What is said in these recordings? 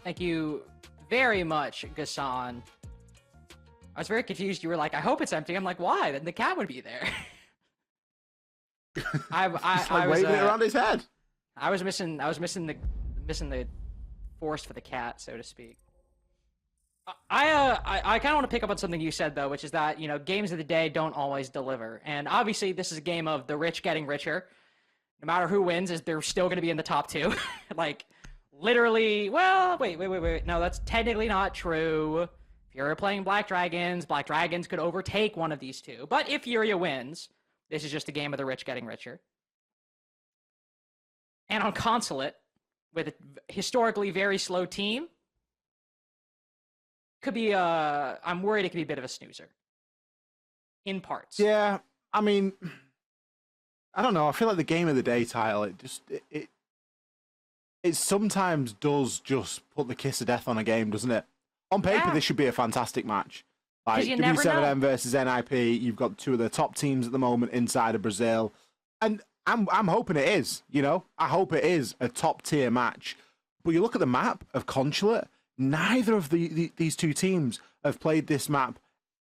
Thank you very much, Gassan. I was very confused. You were like, I hope it's empty. I'm like, why? Then the cat would be there. I Just was waving it around his head. I was missing the forest for the cat, so to speak. I kind of want to pick up on something you said though, which is that, you know, games of the day don't always deliver. And obviously this is a game of the rich getting richer. No matter who wins, they're still going to be in the top two. Like, literally, well, wait. No, that's technically not true. If you're playing Black Dragons could overtake one of these two. But if Furia wins, this is just a game of the rich getting richer. And on Consulate, with a historically very slow team, could be I'm worried it could be a bit of a snoozer. In parts. Yeah, I mean, I don't know. I feel like the game of the day title, it sometimes does just put the kiss of death on a game, doesn't it? On paper, this should be a fantastic match. Like w7m versus NIP, you've got two of the top teams at the moment inside of Brazil, and I'm hoping it is. You know, I hope it is a top tier match. But you look at the map of Consulate, neither of these two teams have played this map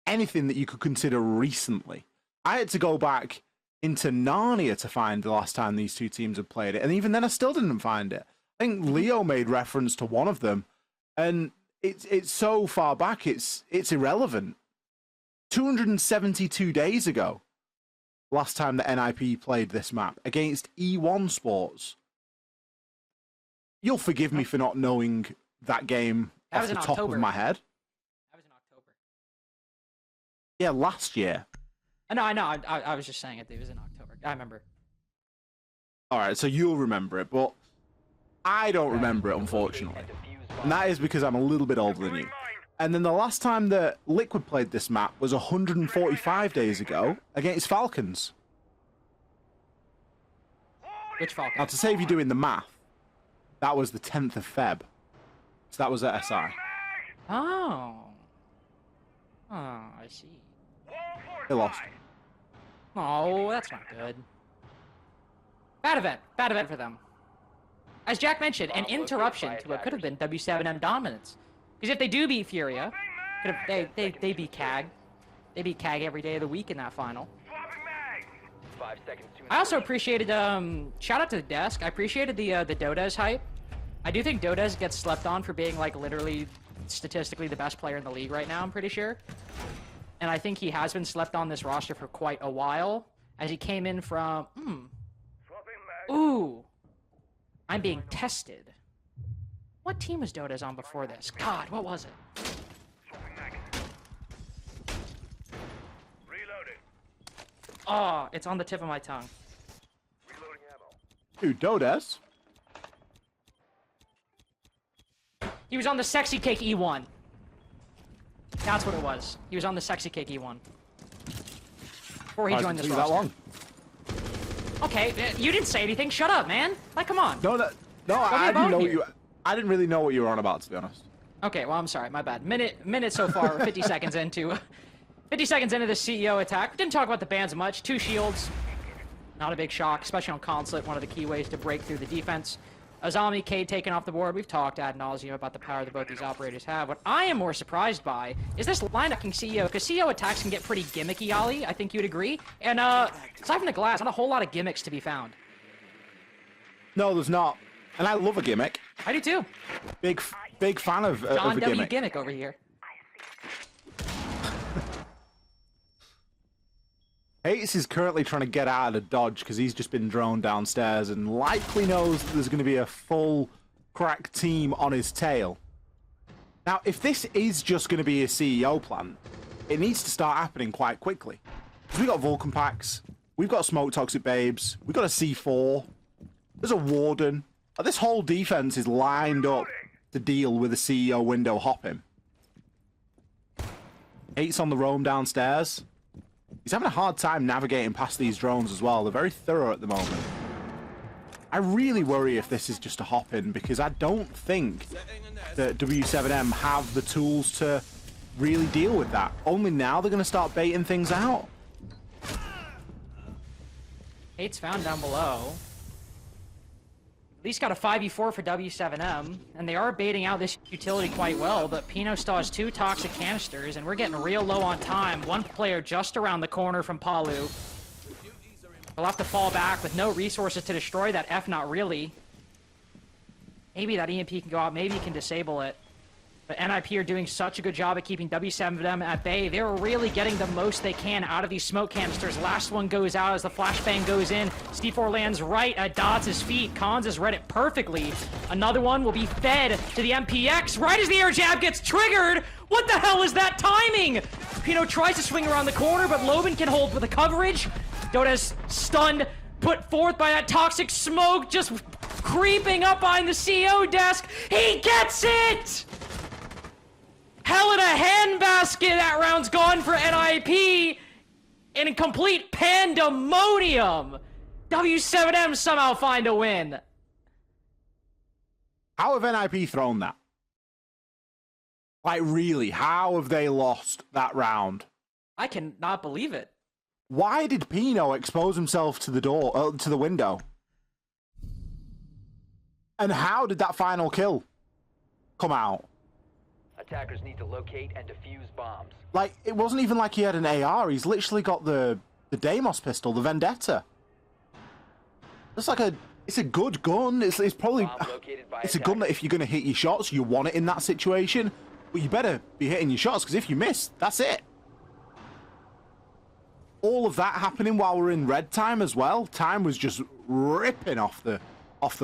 anything that you could consider recently. I had to go back into Narnia to find the last time these two teams had played it, and even then I still didn't find it. I think Leo made reference to one of them, and it's so far back it's irrelevant. 272 days ago, last time that NIP played this map against E1 Sports. You'll forgive me for not knowing that game off the top of my head. That was in October. Yeah, last year. I know. I was just saying it was in October. I remember. All right, so you'll remember it, but I don't remember it, unfortunately. And that is because I'm a little bit older than you. And then the last time that Liquid played this map was 145 days ago against Falcons. Which Falcons? Now, to save you doing the math, that was the 10th of Feb. So that was at SI. Oh. Oh, I see. They lost. Oh, that's not good. Bad event for them. As Jack mentioned, an interruption to what could have been w7m dominance. Because if they do beat Furia, they beat CAG. They beat CAG every day of the week in that final. I also appreciated, shout out to the desk, I appreciated the Dodez hype. I do think Dodez gets slept on for being, like, literally, statistically the best player in the league right now, I'm pretty sure. And I think he has been slept on this roster for quite a while, as he came in from, Ooh. I'm being tested. What team was Dodez on before this? God, what was it? Oh, it's on the tip of my tongue. Dude, Dodez? He was on the Sexy Cake E1. That's what it was. He was on the Sexy Cake E1. Before he joined this roster. That long? Okay, you didn't say anything. Shut up, man. Like, come on. No, I didn't know you. I didn't really know what you were on about, to be honest. Okay, well, I'm sorry. My bad. Minute so far. 50 seconds into. 50 seconds into the CEO attack. Didn't talk about the bans much. 2 shields. Not a big shock, especially on Consulate. One of the key ways to break through the defense. Azami, Cade taken off the board. We've talked ad nauseum about the power that both these operators have. What I am more surprised by is this lineup CEO, because CEO attacks can get pretty gimmicky, Ali. I think you'd agree. And aside from the glass, not a whole lot of gimmicks to be found. No, there's not. And I love a gimmick. I do too. Big fan of a John W. gimmick. Gimmick over here. Hates is currently trying to get out of the dodge because he's just been drawn downstairs and likely knows that there's going to be a full crack team on his tail. Now, if this is just going to be a CEO plan, it needs to start happening quite quickly. Because we've got Vulcan packs, we've got Smoke Toxic Babes, we've got a C4, there's a Warden. This whole defense is lined up to deal with the CEO window hopping. Hates on the roam downstairs. He's having a hard time navigating past these drones as well. They're very thorough at the moment. I really worry if this is just a hop-in, because I don't think that w7m have the tools to really deal with that. Only now they're going to start baiting things out. Hate's found down below. least got a 5v4 for w7m, and they are baiting out this utility quite well, but Pino still has 2 toxic canisters, and we're getting real low on time. 1 player just around the corner from Palu. He'll have to fall back with no resources to destroy that F, not really. Maybe that EMP can go out, maybe he can disable it. But NIP are doing such a good job at keeping w7m at bay. They're really getting the most they can out of these smoke canisters. Last one goes out as the flashbang goes in. Steve4 lands right at Dots' feet. Cons has read it perfectly. Another one will be fed to the MPX right as the air jab gets triggered. What the hell is that timing? Pino tries to swing around the corner, but Loban can hold for the coverage. Dota's stunned, put forth by that toxic smoke, just creeping up behind the CEO desk. He gets it! Hell in a handbasket, that round's gone for NIP in a complete pandemonium. w7m somehow find a win. How have NIP thrown that? Like, really, how have they lost that round? I cannot believe it. Why did Pino expose himself to the door, to the window? And how did that final kill come out? Attackers need to locate and defuse bombs. Like, it wasn't even like he had an AR. He's literally got the Deimos pistol, the Vendetta. It's like it's a good gun. It's probably, it's a gun that if you're going to hit your shots, you want it in that situation. But you better be hitting your shots, because if you miss, that's it. All of that happening while we're in red time as well. Time was just ripping off the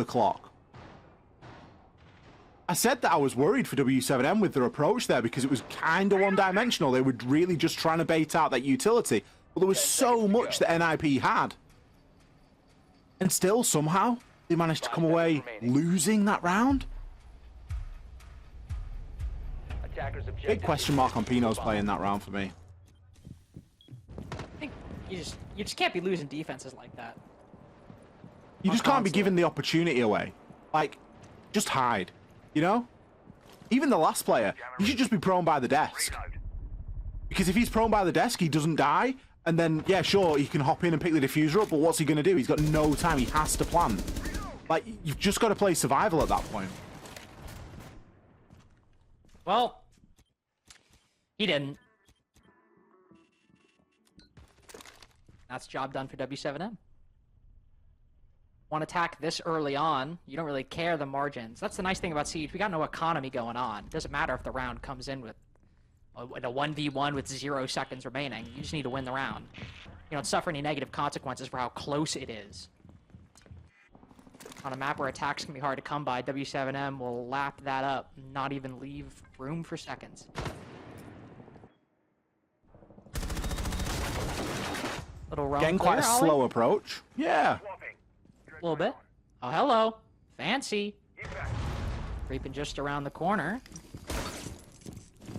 clock. I said that I was worried for w7m with their approach there because it was kind of one-dimensional. They were really just trying to bait out that utility. But there was so much that NIP had. And still, somehow, they managed to come away losing that round. Big question mark on Pino's play in that round for me. I think you just can't be losing defenses like that. You just can't be giving the opportunity away. Like, just hide. You know? Even the last player, he should just be prone by the desk. Because if he's prone by the desk, he doesn't die. And then, yeah, sure, he can hop in and pick the diffuser up, but what's he going to do? He's got no time. He has to plan. Like, you've just got to play survival at that point. Well, he didn't. That's job done for w7m. One attack this early on, you don't really care the margins. That's the nice thing about Siege. We got no economy going on. It doesn't matter if the round comes in with a 1v1 with 0 seconds remaining. You just need to win the round. You don't suffer any negative consequences for how close it is. On a map where attacks can be hard to come by, w7m will lap that up, not even leave room for seconds. Little roam Getting quite a slow approach. Yeah. A little bit. Oh, hello. Fancy. Creeping just around the corner.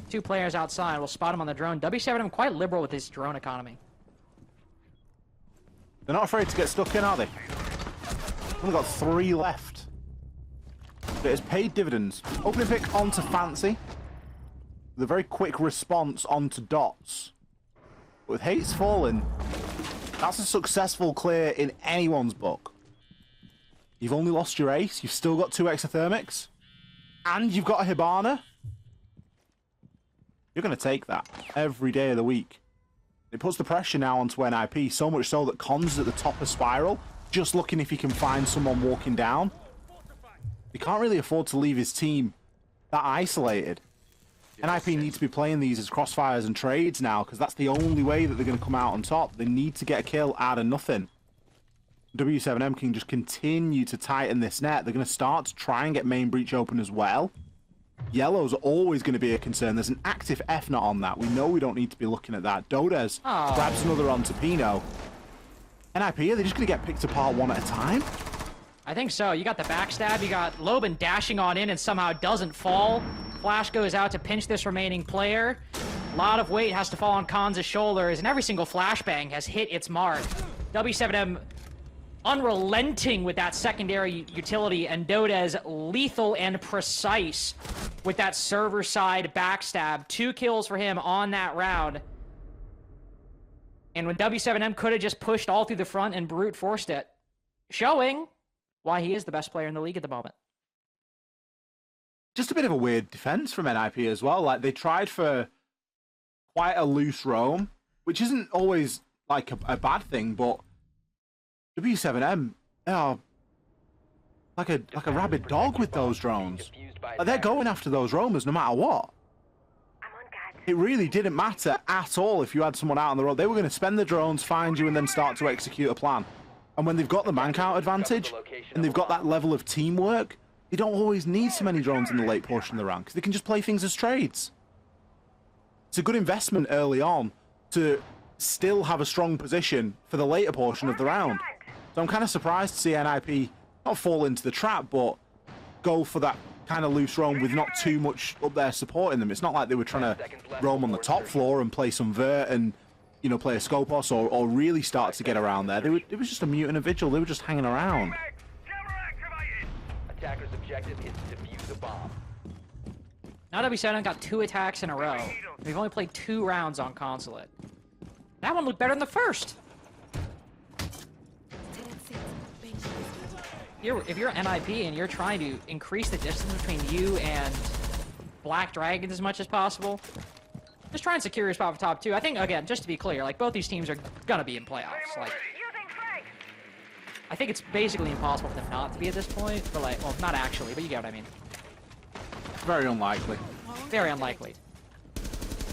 2 players outside. We'll spot him on the drone. w7m quite liberal with his drone economy. They're not afraid to get stuck in, are they? Only got 3 left. But it's paid dividends. Opening pick onto Fancy. With a very quick response onto Dots. But with Hates falling, that's a successful clear in anyone's book. You've only lost your ace. You've still got 2 exothermics. And you've got a Hibana. You're going to take that every day of the week. It puts the pressure now onto NIP, so much so that Con's at the top of Spiral, just looking if he can find someone walking down. He can't really afford to leave his team that isolated. NIP need to be playing these as crossfires and trades now, because that's the only way that they're going to come out on top. They need to get a kill out of nothing. w7m can just continue to tighten this net. They're going to start to try and get main breach open as well. Yellow's always going to be a concern. There's an active F not on that. We know we don't need to be looking at that. Dodes grabs another onto Pino. NIP, are they just going to get picked apart one at a time? I think so. You got the backstab. You got Loban dashing on in and somehow doesn't fall. Flash goes out to pinch this remaining player. A lot of weight has to fall on Khan's shoulders, and every single flashbang has hit its mark. w7m unrelenting with that secondary utility, and Dodes lethal and precise with that server side backstab. 2 kills for him on that round. And when w7m could have just pushed all through the front and brute forced it. Showing why he is the best player in the league at the moment. Just a bit of a weird defense from NIP as well. Like, they tried for quite a loose roam, which isn't always like a bad thing, but w7m, they are like a rabid dog with those drones. Like, they're going after those roamers no matter what. It really didn't matter at all if you had someone out on the road. They were going to spend the drones, find you, and then start to execute a plan. And when they've got the man count advantage, and they've got that level of teamwork, they don't always need so many drones in the late portion of the round, because they can just play things as trades. It's a good investment early on to still have a strong position for the later portion of the round. So I'm kind of surprised to see NIP not fall into the trap, but go for that kind of loose roam with not too much up there supporting them. It's not like they were trying to roam on the top floor and play some vert and, you know, play a Scopos or really start to get around there. It was just a mute and a vigil. They were just hanging around. Attacker's objective is to defuse a bomb. Now w7m got 2 attacks in a row. We've only played 2 rounds on Consulate. That one looked better than the first. If you're NIP and you're trying to increase the distance between you and Black Dragons as much as possible, just try and secure your spot for top 2. I think, again, just to be clear, like, both these teams are gonna be in playoffs. Like, I think it's basically impossible for them not to be at this point, but, like, well, not actually, but you get what I mean. Very unlikely. Very unlikely.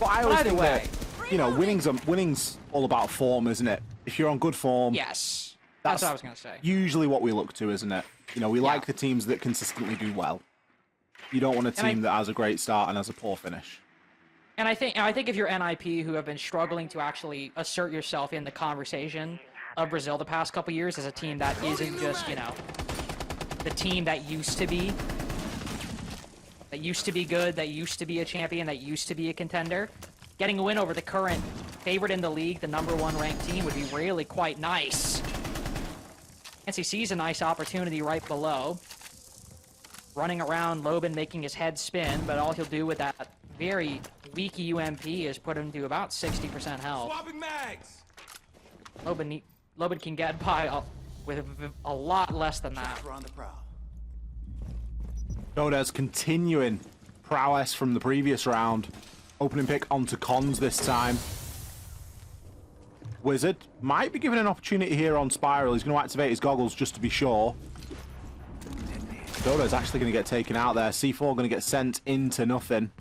But I always Either think way, that, you know, winning's all about form, isn't it? If you're on good form, yes. That's what I was going to say. Usually what we look to, isn't it? You know, we like the teams that consistently do well. You don't want a team that has a great start and has a poor finish. And I think if you're NIP who have been struggling to actually assert yourself in the conversation of Brazil the past couple years as a team that isn't just, you know, the team that used to be good, that used to be a champion, that used to be a contender, getting a win over the current favorite in the league, the #1 ranked team, would be really quite nice. He sees a nice opportunity right below. Running around, Loban making his head spin, but all he'll do with that very weak UMP is put him to about 60% health. Loban can get by with a lot less than that. Doda's continuing prowess from the previous round. Opening pick onto Cons this time. Wizard might be given an opportunity here on Spiral. He's going to activate his goggles just to be sure. Dodo's actually going to get taken out there. C4 going to get sent into nothing.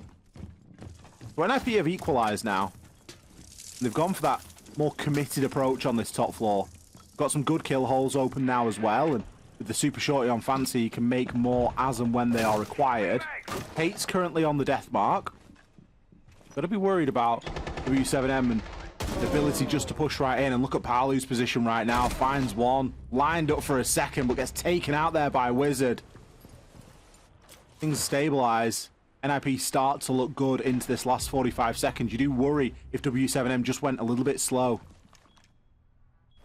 So NIP have equalized now. They've gone for that more committed approach on this top floor. Got some good kill holes open now as well. And with the super shorty on Fancy, you can make more as and when they are required. Hate's currently on the death mark. Got to be worried about w7m and the ability just to push right in. And look at Palu's position right now. Finds one. Lined up for a second, but gets taken out there by Wizard. Things stabilize. NIP start to look good into this last 45 seconds. You do worry if w7m just went a little bit slow.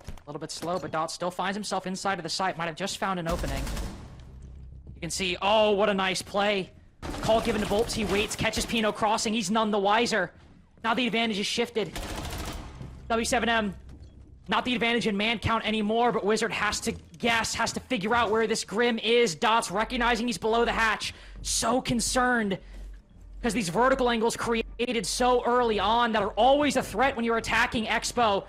A little bit slow, but Dot still finds himself inside of the site. Might have just found an opening. You can see, oh, what a nice play. Call given to Volps. He waits, catches Pino crossing. He's none the wiser. Now the advantage is shifted. w7m, not the advantage in man count anymore, but Wizard has to guess, has to figure out where this Grim is. Dot's recognizing he's below the hatch. So concerned, because these vertical angles created so early on that are always a threat when you're attacking Expo.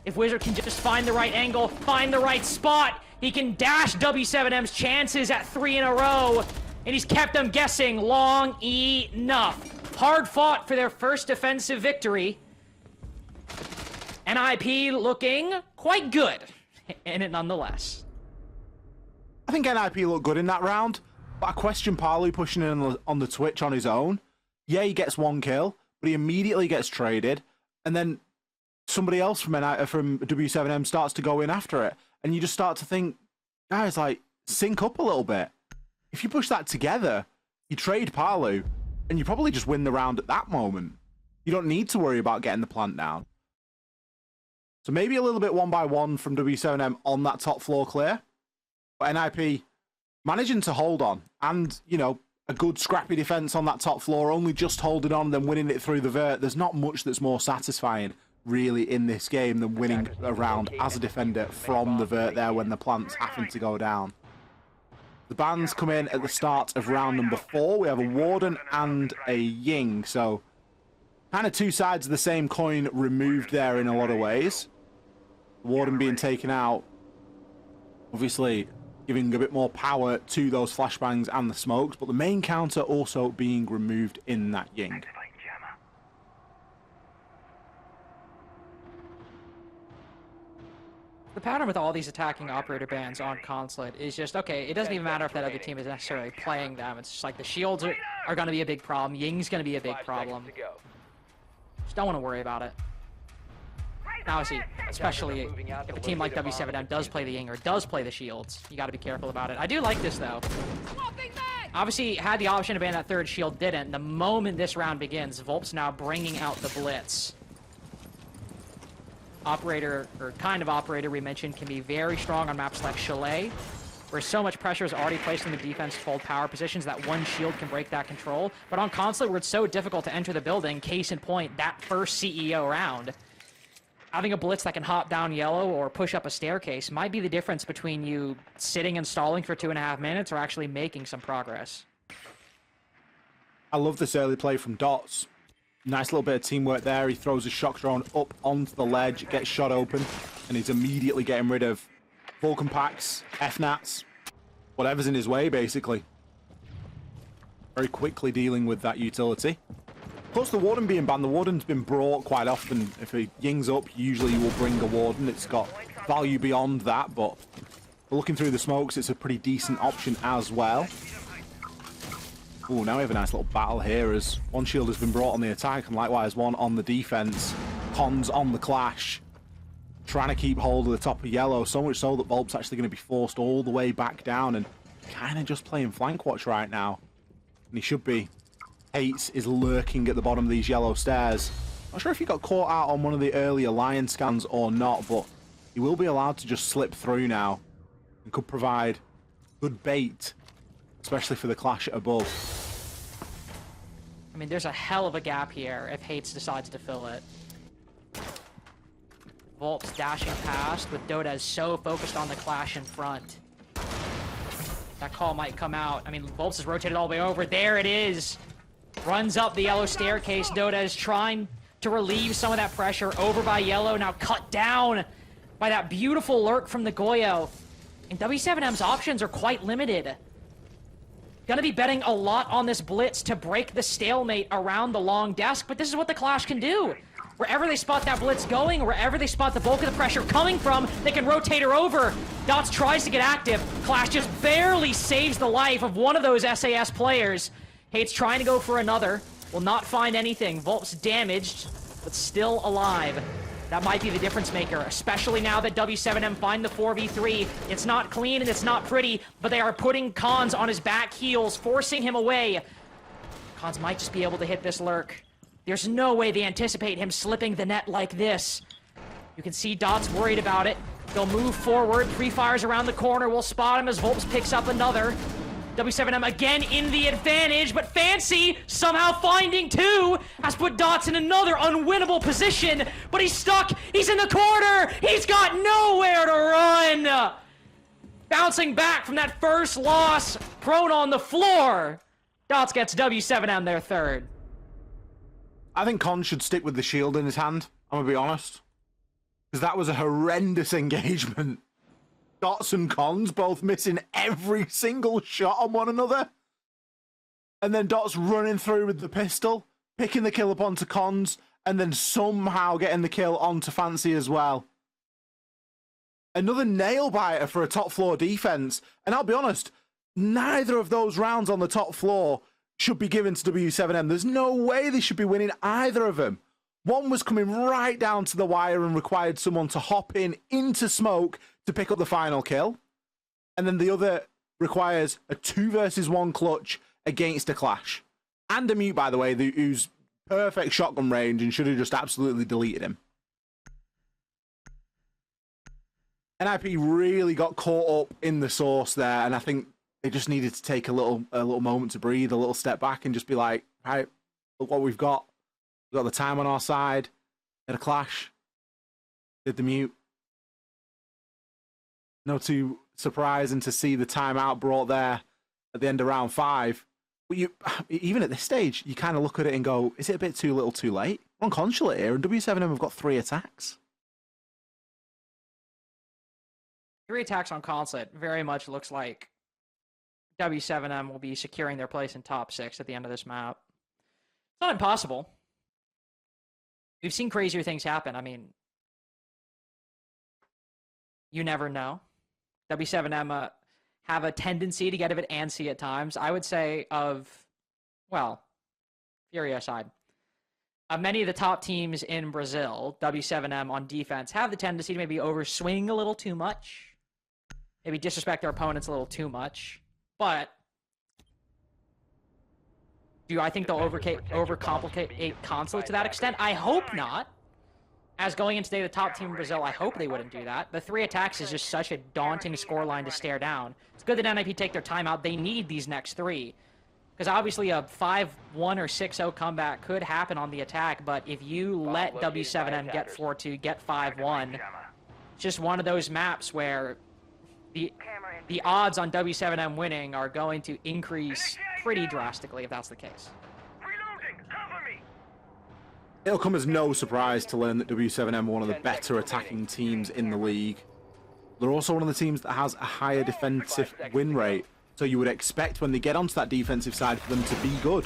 If Wizard can just find the right angle, find the right spot, he can dash w7m's chances at 3 in a row, and he's kept them guessing long enough. Hard fought for their first defensive victory. NIP looking quite good in it nonetheless. I think NIP looked good in that round, but I question Palu pushing in on the Twitch on his own. Yeah, he gets 1 kill, but he immediately gets traded, and then somebody else from w7m starts to go in after it, and you just start to think, guys, like, sync up a little bit. If you push that together, you trade Palu, and you probably just win the round at that moment. You don't need to worry about getting the plant down. So maybe a little bit 1-by-1 from w7m on that top floor clear. But NIP managing to hold on. And, you know, a good scrappy defense on that top floor, only just holding on and then winning it through the vert. There's not much that's more satisfying, really, in this game than winning a round as a defender from the vert there when the plant's having to go down. The bans come in at the start of round number 4. We have a Warden and a Ying, so kind of two sides of the same coin removed there in a lot of ways. The Warden being taken out, obviously giving a bit more power to those flashbangs and the smokes, but the main counter also being removed in that Ying. The pattern with all these attacking operator bans on Consulate is just, okay, it doesn't even matter if that other team is necessarily playing them. It's just like the shields are going to be a big problem. Ying's going to be a big problem. Just don't want to worry about it. Now, see, especially if a team like w7m does play the Ying or does play the shields, you got to be careful about it. I do like this, though. Obviously, had the option to ban that third shield, didn't. The moment this round begins, Volp's now bringing out the Blitz. Operator, or kind of operator we mentioned, can be very strong on maps like Chalet, where so much pressure is already placed on the defense to hold power positions that one shield can break that control. But on Consulate, where it's so difficult to enter the building, case in point, that first CEO round, having a Blitz that can hop down yellow or push up a staircase might be the difference between you sitting and stalling for 2.5 minutes or actually making some progress. I love this early play from Dots. Nice little bit of teamwork there. He throws a shock drone up onto the ledge, gets shot open, and he's immediately getting rid of Vulcan packs, FNATs, whatever's in his way, basically. Very quickly dealing with that utility. Of course, the Warden being banned, the Warden's been brought quite often. If a Ying's up, usually you will bring a Warden. It's got value beyond that, but looking through the smokes, it's a pretty decent option as well. Ooh, now we have a nice little battle here as one shield has been brought on the attack and likewise one on the defense. Cons on the clash. Trying to keep hold of the top of yellow, so much so that Volp's actually going to be forced all the way back down and kind of just playing flank watch right now. And he should be. Hates is lurking at the bottom of these yellow stairs. Not sure if he got caught out on one of the early alliance scans or not, but he will be allowed to just slip through now and could provide good bait, especially for the clash above. I mean, there's a hell of a gap here if Hates decides to fill it. Volp's dashing past with Dota so focused on the clash in front. That call might come out. I mean, Volp's is rotated all the way over. There it is. Runs up the yellow staircase. Dota is trying to relieve some of that pressure. Over by yellow, now cut down by that beautiful lurk from the Goyo. And w7m's options are quite limited. Gonna be betting a lot on this Blitz to break the stalemate around the long desk, but this is what the Clash can do. Wherever they spot that Blitz going, wherever they spot the bulk of the pressure coming from, they can rotate her over. Dots tries to get active. Clash just barely saves the life of one of those SAS players. Hates trying to go for another. Will not find anything. Volp's damaged, but still alive. That might be the difference maker, especially now that w7m find the 4v3. It's not clean and it's not pretty, but they are putting Cons on his back heels, forcing him away. Cons might just be able to hit this lurk. There's no way they anticipate him slipping the net like this. You can see Dot's worried about it. They'll move forward. Pre-fires around the corner. We'll spot him as Volps picks up another. w7m again in the advantage, but Fancy somehow finding two has put Dots in another unwinnable position, but he's stuck. He's in the corner. He's got nowhere to run. Bouncing back from that first loss, prone on the floor. Dots gets w7m their third. I think Con should stick with the shield in his hand, I'm gonna be honest. Because that was a horrendous engagement. Dots and Cons both missing every single shot on one another. And then Dots running through with the pistol, picking the kill up onto Cons, and then somehow getting the kill onto Fancy as well. Another nail biter for a top floor defense. And I'll be honest, neither of those rounds on the top floor should be given to w7m. There's no way they should be winning either of them. One was coming right down to the wire and required someone to hop in into smoke to pick up the final kill. And then the other requires a 2 versus 1 clutch against a Clash. And a Mute, by the way, who's perfect shotgun range and should have just absolutely deleted him. NIP really got caught up in the sauce there, and I think they just needed to take a little moment to breathe, a little step back, and just be like, right, look what we've got. We've got the time on our side. Had a Clash. Did the Mute. No two surprising to see the timeout brought there at the end of round 5. But even at this stage, you kind of look at it and go, is it a bit too little too late? We're on consulate here, and w7m have got 3 attacks. 3 attacks on consulate very much looks like w7m will be securing their place in top 6 at the end of this map. It's not impossible. We've seen crazier things happen. I mean, you never know. w7m have a tendency to get a bit antsy at times. I would say well, Fury aside, many of the top teams in Brazil, w7m on defense, have the tendency to maybe overswing a little too much. Maybe disrespect their opponents a little too much. But do I think they'll overcomplicate consulate to that extent? I hope not. As going into today, the top team in Brazil, I hope they wouldn't do that. But 3 attacks is just such a daunting scoreline to stare down. It's good that NIP take their time out. They need these next 3. Because obviously a 5-1 or 6-0 comeback could happen on the attack, but if you let w7m get 4-2, get 5-1, it's just one of those maps where the odds on w7m winning are going to increase pretty drastically if that's the case. It'll come as no surprise to learn that w7m are one of the better attacking teams in the league. They're also one of the teams that has a higher defensive win rate, so you would expect when they get onto that defensive side for them to be good.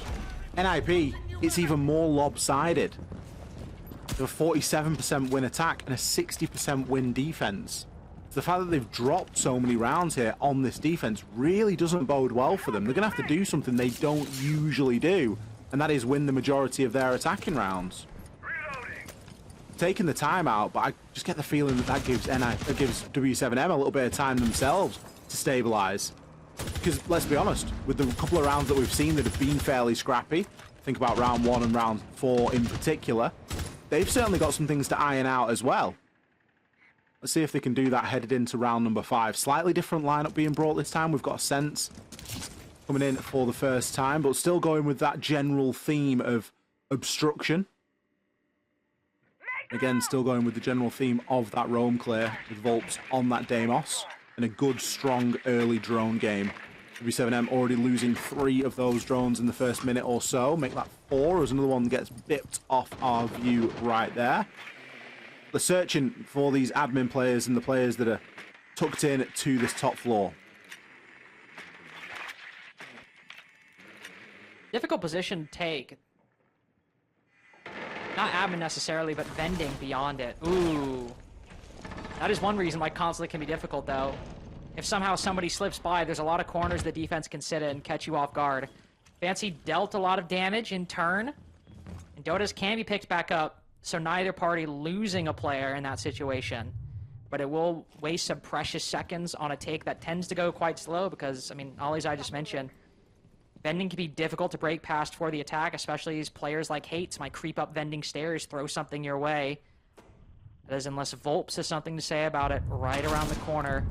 NIP, it's even more lopsided. They have a 47% win attack and a 60% win defense. The fact that they've dropped so many rounds here on this defense really doesn't bode well for them. They're going to have to do something they don't usually do, and that is win the majority of their attacking rounds. Taking the time out, but I just get the feeling that gives w7m a little bit of time themselves to stabilize. Because let's be honest, with the couple of rounds that we've seen that have been fairly scrappy, think about round 1 and round 4 in particular, they've certainly got some things to iron out as well. Let's see if they can do that headed into round number 5. Slightly different lineup being brought this time. We've got Sense coming in for the first time, but still going with that general theme of obstruction. Again, still going with the general theme of that roam clear with Volps on that Deimos and a good, strong early drone game. w7m already losing 3 of those drones in the first minute or so. Make that 4 as another one gets bipped off our view right there. They're searching for these admin players and the players that are tucked in to this top floor. Difficult position to take. Not admin necessarily, but vending beyond it. Ooh. That is one reason why consulate can be difficult, though. If somehow somebody slips by, there's a lot of corners the defense can sit in and catch you off guard. Fancy dealt a lot of damage in turn, and Dotas can be picked back up, so neither party losing a player in that situation. But it will waste some precious seconds on a take that tends to go quite slow because, I mean, all these I just mentioned, vending can be difficult to break past for the attack, especially as players like Hates might creep up vending stairs, throw something your way. That is, unless Volps has something to say about it, right around the corner.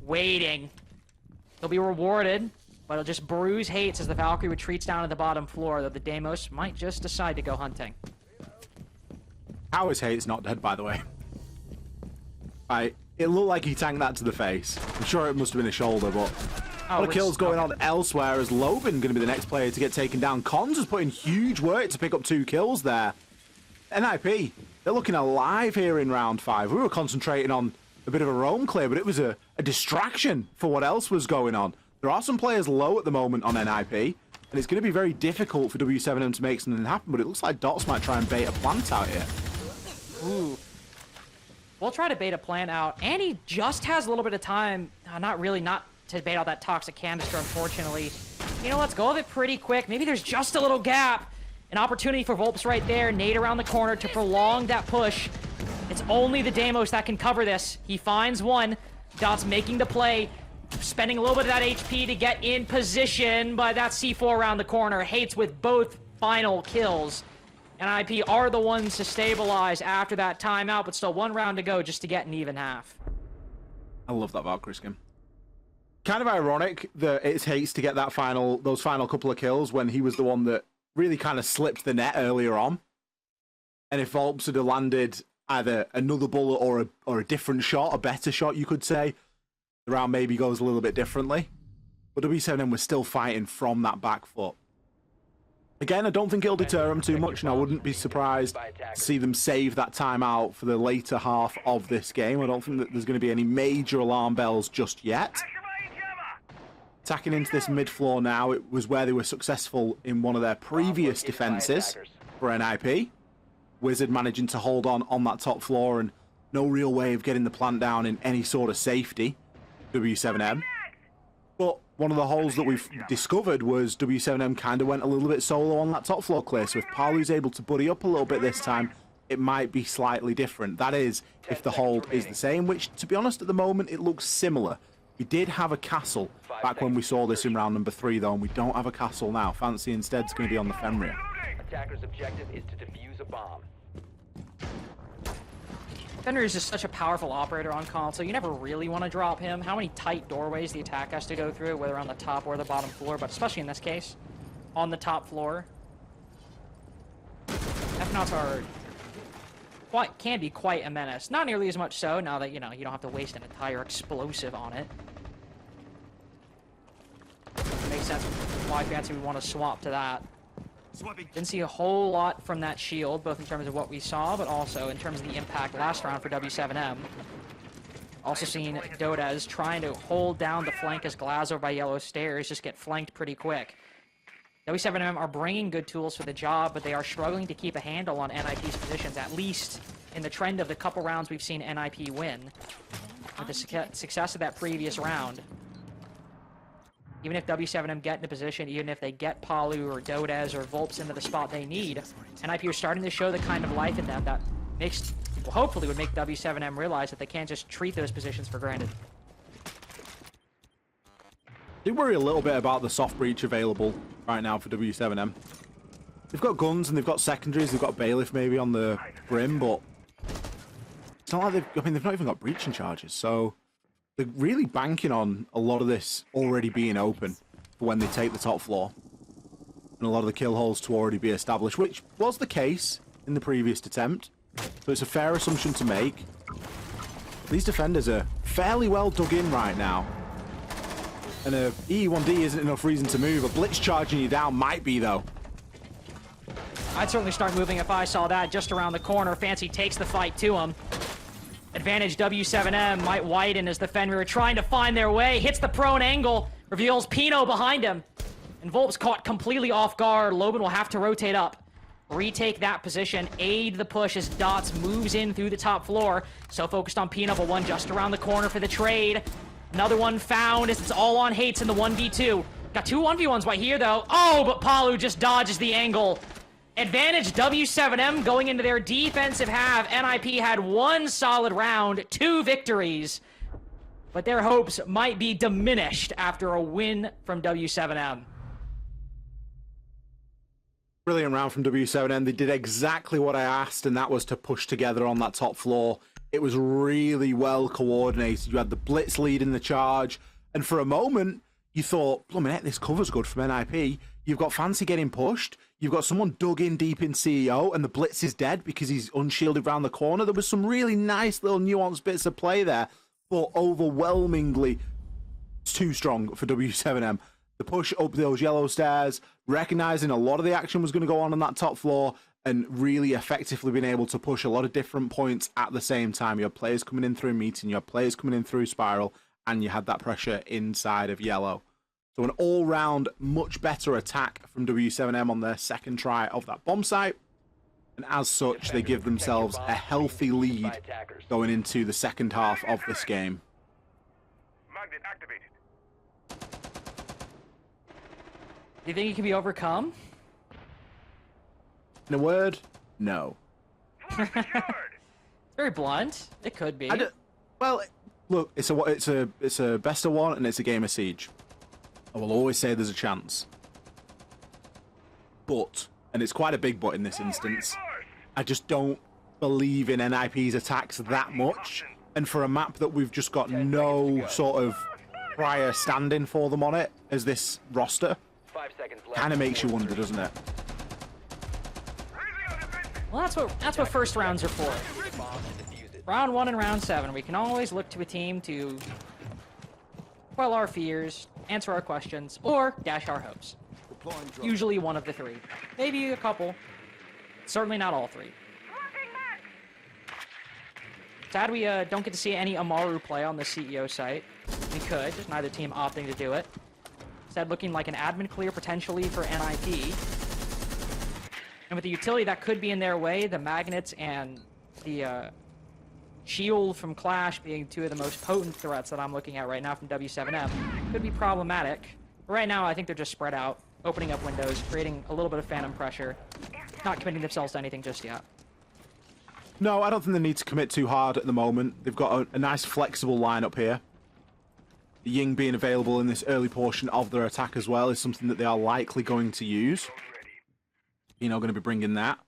Waiting. He'll be rewarded, but he'll just bruise Hates as the Valkyrie retreats down to the bottom floor, though the Deimos might just decide to go hunting. How is Hates not dead, by the way? It looked like he tanked that to the face. I'm sure it must have been a shoulder, but a lot of kills going on elsewhere as Lobin going to be the next player to get taken down. Cons has put in huge work to pick up 2 kills there. NIP, they're looking alive here in round 5. We were concentrating on a bit of a roam clear, but it was a distraction for what else was going on. There are some players low at the moment on NIP, and it's going to be very difficult for w7m to make something happen, but it looks like Dots might try and bait a plant out here. Ooh. We'll try to bait a plant out, and he just has a little bit of time. Not to bait out that toxic canister, unfortunately. You know, let's go with it pretty quick. Maybe there's just a little gap. An opportunity for Volps right there. Nade around the corner to prolong that push. It's only the Deimos that can cover this. He finds one. Dots making the play. Spending a little bit of that HP to get in position, but that C4 around the corner. Hates with both final kills. And IP are the ones to stabilize after that timeout, but still 1 round to go just to get an even half. I love that Valkyrie skin. Kind of ironic that it's Hates to get those final couple of kills when he was the one that really kind of slipped the net earlier on. And if Volps had landed either another bullet or a different shot, a better shot, you could say, the round maybe goes a little bit differently. But w7m was still fighting from that back foot. Again, I don't think it'll deter them too much, and I wouldn't be surprised to see them save that timeout for the later half of this game. I don't think that there's going to be any major alarm bells just yet. Attacking into this mid-floor now, it was where they were successful in one of their previous defenses for NIP. Wizard managing to hold on that top floor, and no real way of getting the plant down in any sort of safety. w7m. But one of the holes that we've discovered was w7m kind of went a little bit solo on that top floor clear. So if Palu's able to buddy up a little bit this time, it might be slightly different. That is, if the hold is the same, which, to be honest, at the moment, it looks similar. We did have a castle back when we saw this in round number 3, though, and we don't have a castle now. Fancy instead is going to be on the Fenrir. Attacker's objective is to defuse a bomb. Fenrir is just such a powerful operator on console. You never really want to drop him. How many tight doorways the attack has to go through, whether on the top or the bottom floor, but especially in this case, on the top floor. F-Nauts can be quite a menace. Not nearly as much so now that, you know, you don't have to waste an entire explosive on it. It makes sense why Fancy would want to swap to that. Didn't see a whole lot from that shield, both in terms of what we saw, but also in terms of the impact last round for w7m. Also seen Dodez trying to hold down the flank as Glazo by Yellow Stairs just get flanked pretty quick. w7m are bringing good tools for the job, but they are struggling to keep a handle on NIP's positions, at least in the trend of the couple rounds we've seen NIP win. With the success of that previous round. Even if w7m get into position, even if they get Palu or Dodez or Volps into the spot they need, NIP are starting to show the kind of life in them that makes, well, hopefully would make w7m realize that they can't just treat those positions for granted. I do worry a little bit about the soft breach available right now for w7m. They've got guns and they've got secondaries, they've got Bailiff maybe on the brim, but it's not like they've not even got breaching charges, so they're really banking on a lot of this already being open for when they take the top floor. And a lot of the kill holes to already be established, which was the case in the previous attempt. So it's a fair assumption to make. These defenders are fairly well dug in right now. And a E1D isn't enough reason to move. A blitz charging you down might be, though. I'd certainly start moving if I saw that just around the corner. Fancy takes the fight to him. Advantage w7m might widen as the Fenrir are trying to find their way. Hits the prone angle. Reveals Pino behind him. And Volp's caught completely off guard. Loban will have to rotate up. Retake that position. Aid the push as Dots moves in through the top floor. So focused on Pino, but one just around the corner for the trade. Another one found as it's all on Hates in the 1v2. Got two 1v1s right here, though. Oh, but Palu just dodges the angle. Advantage w7m going into their defensive half. NIP had one solid round, 2 victories. But their hopes might be diminished after a win from w7m. Brilliant round from w7m. They did exactly what I asked, and that was to push together on that top floor. It was really well coordinated. You had the blitz leading the charge, and for a moment, you thought, blooming heck, this cover's good from NIP. You've got Fancy getting pushed. You've got someone dug in deep in CEO, and the blitz is dead because he's unshielded around the corner. There was some really nice little nuanced bits of play there, but overwhelmingly, it's too strong for w7m. The push up those yellow stairs, recognizing a lot of the action was going to go on that top floor, and really effectively being able to push a lot of different points at the same time. You had players coming in through meeting, you had players coming in through spiral, and you had that pressure inside of yellow. So an all-round, much better attack from w7m on their second try of that bomb site. And as such, they give themselves a healthy lead going into the second half of this game. Magnet activated. Do you think it can be overcome? In a word, no. It's very blunt. It could be. Well, look, it's a best of one and it's a game of Siege. I will always say there's a chance. But, and it's quite a big but in this instance, I just don't believe in NIP's attacks that much. And for a map that we've just got no sort of prior stand-in for them on it, as this roster, kind of makes you wonder, doesn't it? Well, that's what first rounds are for. Round 1 and round 7, we can always look to a team to quell our fears, answer our questions, or dash our hopes. Usually one of the three. Maybe a couple. Certainly not all three. Sad we don't get to see any Amaru play on the CEO site. We could, just neither team opting to do it. Instead, looking like an admin clear potentially for NIP. And with the utility that could be in their way, the magnets and the shield from Clash being two of the most potent threats that I'm looking at right now from w7m, could be problematic. But right now, I think they're just spread out, opening up windows, creating a little bit of phantom pressure, not committing themselves to anything just yet. No, I don't think they need to commit too hard at the moment. They've got a nice flexible lineup here. The Ying being available in this early portion of their attack as well is something that they are likely going to use. You know, going to be bringing that.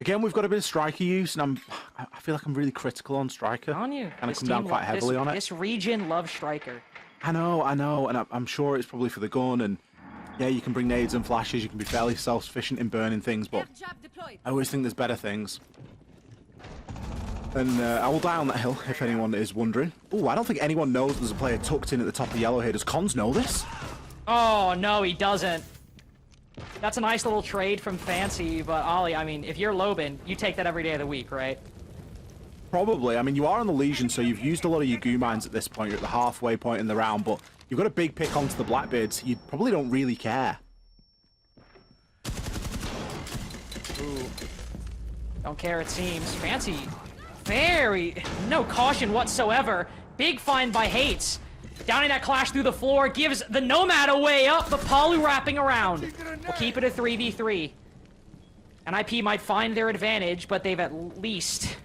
Again, we've got a bit of striker use, and I feel like I'm really critical on striker. On you. Kind of come down quite heavily on it. This region loves striker. I know, and I'm sure it's probably for the gun, and yeah, you can bring nades and flashes, you can be fairly self-sufficient in burning things, but I always think there's better things. And I will die on that hill, if anyone is wondering. Oh, I don't think anyone knows there's a player tucked in at the top of yellow here. Does Cons know this? Oh, no, he doesn't. That's a nice little trade from Fancy, but Ollie, I mean, if you're Loban, you take that every day of the week, right? Probably. I mean, you are on the Legion, so you've used a lot of your goo mines at this point. You're at the halfway point in the round, but you've got a big pick onto the Blackbeards. You probably don't really care. Ooh. Don't care, it seems. Fancy. No caution whatsoever. Big find by Hates. Downing that Clash through the floor, gives the Nomad a way up, but Palu wrapping around. We'll keep it a 3v3. NIP might find their advantage, but they've at least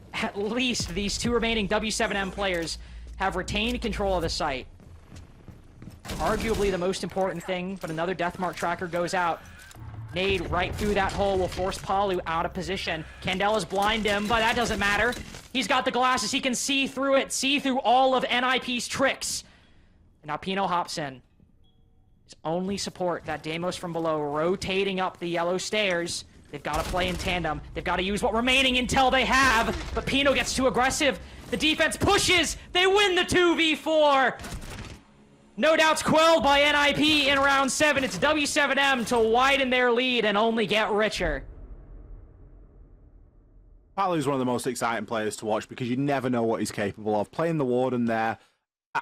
these two remaining w7m players have retained control of the site. Arguably the most important thing, but another Deathmark tracker goes out. Nade right through that hole will force Palu out of position. Candela's blind him, but that doesn't matter. He's got the glasses, he can see through it, see through all of NIP's tricks. Now Pino hops in. His only support, that Deimos from below, rotating up the yellow stairs. They've got to play in tandem. They've got to use what remaining intel they have, but Pino gets too aggressive. The defense pushes. They win the 2v4. No doubts quelled by NIP in round 7. It's w7m to widen their lead and only get richer. Palu's one of the most exciting players to watch because you never know what he's capable of. Playing the Warden there,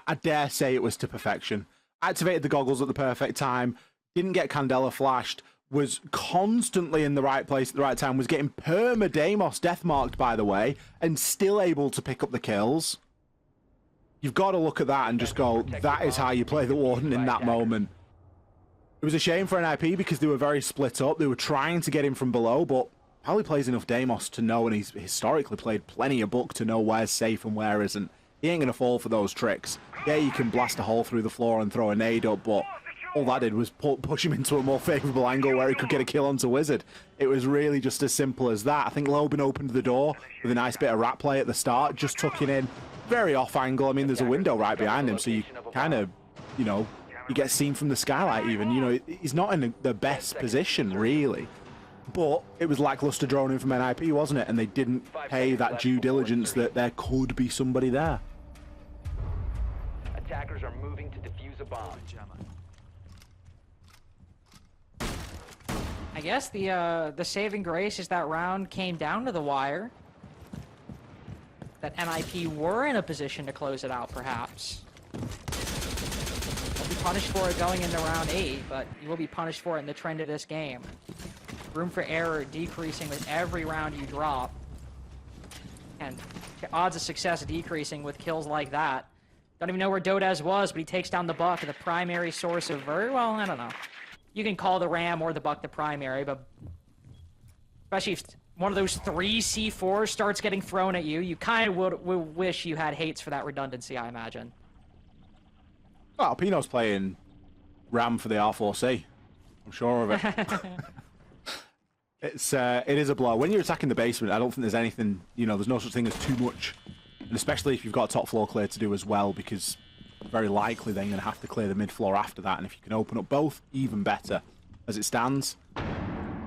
I dare say it was to perfection. Activated the goggles at the perfect time, didn't get Candela flashed, was constantly in the right place at the right time, was getting perma-Deimos death-marked, by the way, and still able to pick up the kills. You've got to look at that and just go, that is how you play the Warden in that moment. It was a shame for NIP because they were very split up. They were trying to get him from below, but Palu plays enough Deimos to know, and he's historically played plenty of book to know where's safe and where isn't. He ain't going to fall for those tricks. Yeah, you can blast a hole through the floor and throw a nade up, but all that did was push him into a more favourable angle where he could get a kill onto Wizard. It was really just as simple as that. I think Loban opened the door with a nice bit of rat play at the start, just tucking in. Very off angle. I mean, there's a window right behind him, so you kind of, you know, you get seen from the skylight even. You know, he's not in the best position, really. But it was lackluster droning from NIP, wasn't it? And they didn't pay that due diligence that there could be somebody there. Attackers are moving to defuse a bomb. I guess the saving grace is that round came down to the wire. That NIP were in a position to close it out, perhaps. You'll be punished for it going into round 8, but you will be punished for it in the trend of this game. Room for error decreasing with every round you drop. And odds of success decreasing with kills like that. Don't even know where Dodez was, but he takes down the Buck, the primary source of well, I don't know. You can call the Ram or the Buck the primary, but especially if one of those 3 C4s starts getting thrown at you, you kind of would wish you had Hates for that redundancy, I imagine. Well, Pino's playing Ram for the R4C. I'm sure of it. It is a blow. When you're attacking the basement, I don't think there's anything, you know, there's no such thing as too much. And especially if you've got a top floor clear to do as well, because very likely then you're going to have to clear the mid floor after that. And if you can open up both, even better. As it stands,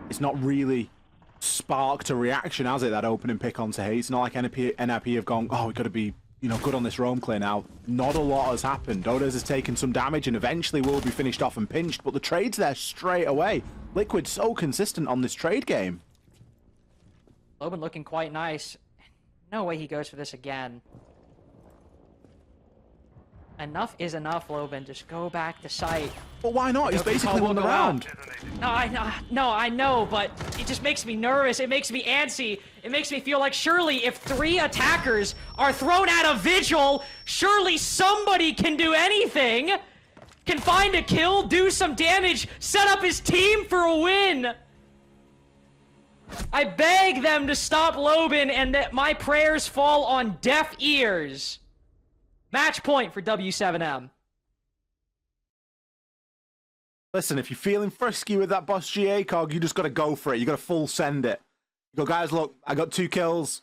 it's not really sparked a reaction, has it, that opening pick onto Hates? It's not like NIP have gone, oh, we've got to be good on this roam clear now. Not a lot has happened. Dodes has taken some damage and eventually will be finished off and pinched, but the trade's there straight away. Liquid so consistent on this trade game. Loban looking quite nice. No way he goes for this again. Enough is enough, Loban. Just go back to site. But why not? He's basically won the round. No, I know, but it just makes me nervous. It makes me antsy. It makes me feel like surely if 3 attackers are thrown at a vigil, surely somebody can do anything. Can find a kill, do some damage, set up his team for a win. I beg them to stop Loban and that my prayers fall on deaf ears. Match point for w7m. Listen, if you're feeling frisky with that boss GA cog, you just got to go for it. You got to full send it. You go, guys, look, I got 2 kills.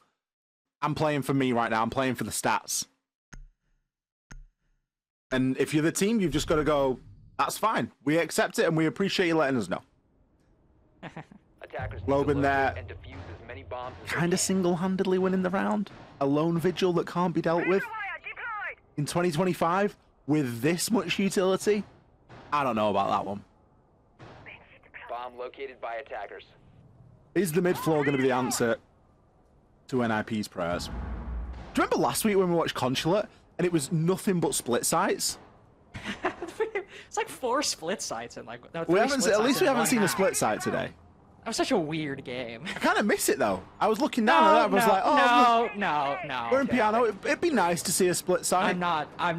I'm playing for me right now. I'm playing for the stats. And if you're the team, you've just got to go, that's fine. We accept it and we appreciate you letting us know. Loban there, kind of single-handedly winning the round. A lone vigil that can't be dealt with. In 2025, with this much utility, I don't know about that one. Bomb located by attackers. Is the mid floor going to be the answer to NIP's prayers? Do you remember last week when we watched Consulate and it was nothing but split sites? It's like 4 split sites and like no, we haven't. At least we haven't seen a split site today. That was such a weird game. I kind of miss it though. I was looking down at that. I was like, oh, no. We're in piano. It'd be nice to see a split site. I'm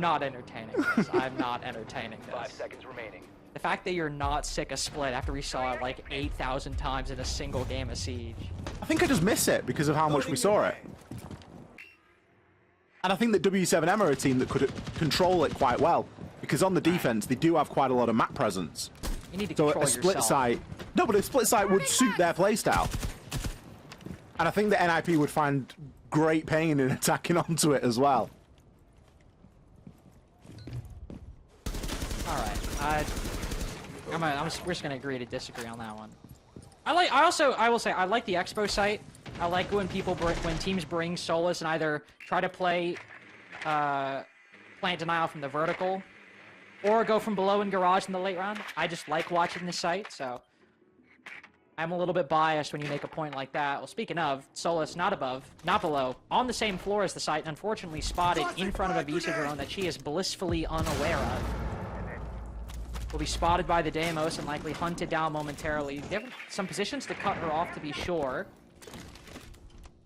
not entertaining this. I'm not entertaining this. 5 seconds remaining. The fact that you're not sick of split after we saw it like 8,000 times in a single game of Siege. I think I just miss it because of how much we saw it. And I think that w7m are a team that could control it quite well because on the defense they do have quite a lot of map presence. You need to so control a split yourself. site. No, but a split site would suit their playstyle. And I think that NIP would find great pain in attacking onto it as well. Alright, we're just gonna agree to disagree on that one. I will say I like the expo site. I like when teams bring Solus and either try to play plant denial from the vertical or go from below in garage in the late round. I just like watching the site, so I'm a little bit biased when you make a point like that. Well, speaking of, Solus not below, on the same floor as the site, and unfortunately spotted in front of a Visa drone that she is blissfully unaware of. Will be spotted by the Deimos and likely hunted down momentarily. They have some positions to cut her off, to be sure.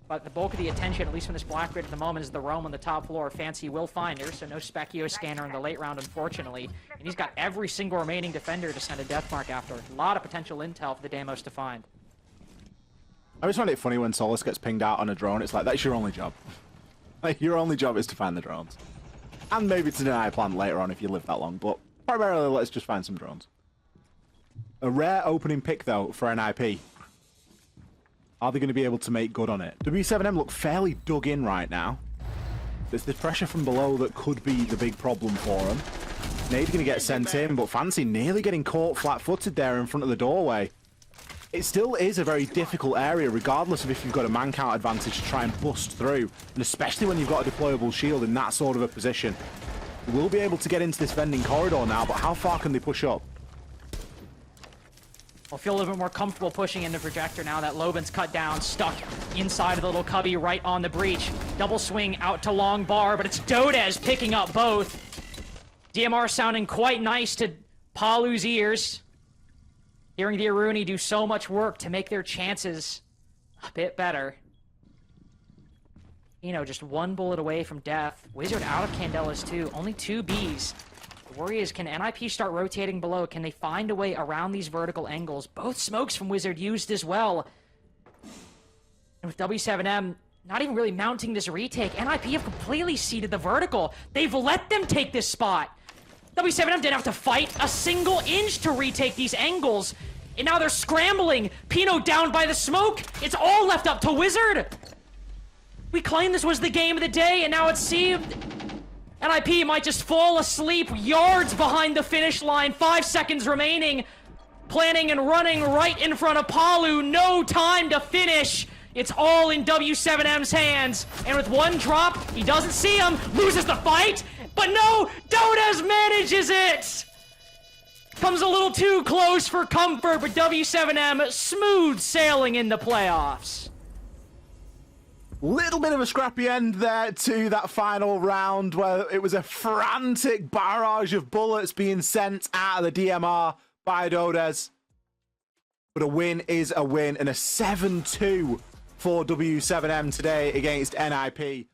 But the bulk of the attention, at least from this black grid at the moment, is the roam on the top floor. Fancy will find her, so no Specchio scanner in the late round, unfortunately. And he's got every single remaining defender to send a death mark after. A lot of potential intel for the Deimos to find. I always find it funny when Solus gets pinged out on a drone. It's like, that's your only job. Like, your only job is to find the drones. And maybe to deny a plant later on if you live that long, but primarily let's just find some drones. A rare opening pick, though, for NIP. Are they going to be able to make good on it? w7m look fairly dug in right now. There's the pressure from below that could be the big problem for them. Nade's going to get sent in, but Fancy nearly getting caught flat-footed there in front of the doorway. It still is a very difficult area, regardless of if you've got a man count advantage to try and bust through, and especially when you've got a deployable shield in that sort of a position. We will be able to get into this vending corridor now, but how far can they push up? I'll feel a little bit more comfortable pushing in the projector now that Loban's cut down, stuck inside of the little cubby right on the breach. Double swing out to long bar, but it's Dodes picking up both. DMR sounding quite nice to Palu's ears. Hearing the Aruni do so much work to make their chances a bit better. You know, just 1 bullet away from death. Wizard out of Candelas too, only 2 Bs. The worry is, can NIP start rotating below? Can they find a way around these vertical angles? Both smokes from Wizard used as well. And with w7m not even really mounting this retake, NIP have completely ceded the vertical. They've let them take this spot. w7m didn't have to fight a single inch to retake these angles. And now they're scrambling. Pino down by the smoke. It's all left up to Wizard. We claimed this was the game of the day, and now it seemed NIP might just fall asleep yards behind the finish line. 5 seconds remaining. Planning and running right in front of Palu. No time to finish. It's all in w7m's hands. And with one drop, he doesn't see him, loses the fight. But no, Dodes manages it. Comes a little too close for comfort, but w7m smooth sailing in the playoffs. Little bit of a scrappy end there to that final round where it was a frantic barrage of bullets being sent out of the DMR by Dodes. But a win is a win, and a 7-2 for w7m today against NIP.